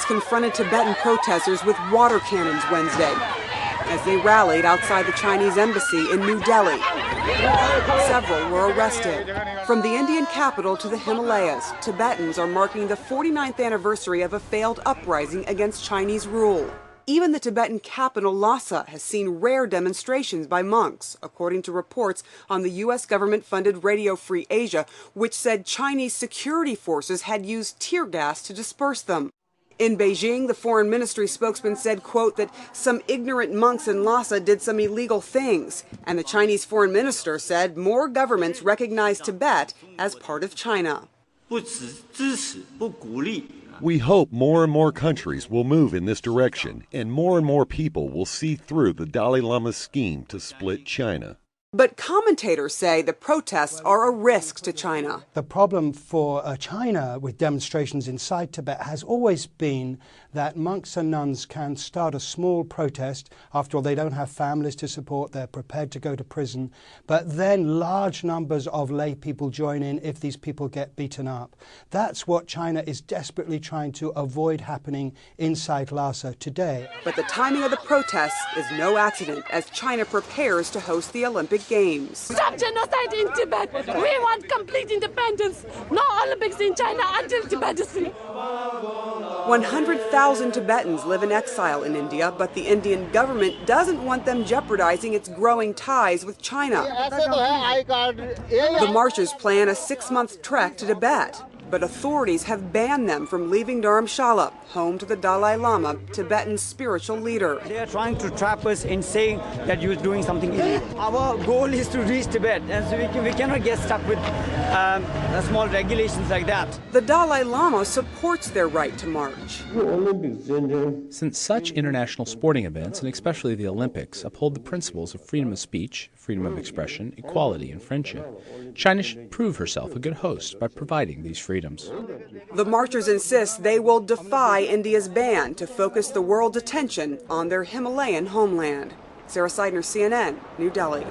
confronted Tibetan protesters with water cannons Wednesday as they rallied outside the Chinese embassy in New Delhi. Several were arrested. From the Indian capital to the Himalayas, Tibetans are marking the 49th anniversary of a failed uprising against Chinese rule. Even the Tibetan capital, Lhasa, has seen rare demonstrations by monks, according to reports on the U.S. government-funded Radio Free Asia, which said Chinese security forces had used tear gas to disperse them. In Beijing, the foreign ministry spokesman said, quote, that some ignorant monks in Lhasa did some illegal things. And the Chinese foreign minister said more governments recognize Tibet as part of China. We hope more and more countries will move in this direction, and more people will see through the Dalai Lama's scheme to split China. But commentators say the protests are a risk to China. The problem for China with demonstrations inside Tibet has always been that monks and nuns can start a small protest. After all, they don't have families to support, they're prepared to go to prison. But then large numbers of lay people join in if these people get beaten up. That's what China is desperately trying to avoid happening inside Lhasa today. But the timing of the protests is no accident as China prepares to host the Olympic Games. Stop genocide in Tibet. We want complete independence. No Olympics in China until Tibet is free. 100,000 Tibetans live in exile in India, but the Indian government doesn't want them jeopardizing its growing ties with China. The marchers plan a 6-month trek to Tibet, but authorities have banned them from leaving Dharamshala, home to the Dalai Lama, Tibetan spiritual leader. They are trying to trap us in saying that you're doing something illegal. Our goal is to reach Tibet, and so we cannot get stuck with small regulations like that. The Dalai Lama supports their right to march. Since such international sporting events, and especially the Olympics, uphold the principles of freedom of speech, freedom of expression, equality, and friendship, China should prove herself a good host by providing these freedoms. The marchers insist they will defy India's ban to focus the world's attention on their Himalayan homeland. Sarah Seidner, CNN, New Delhi.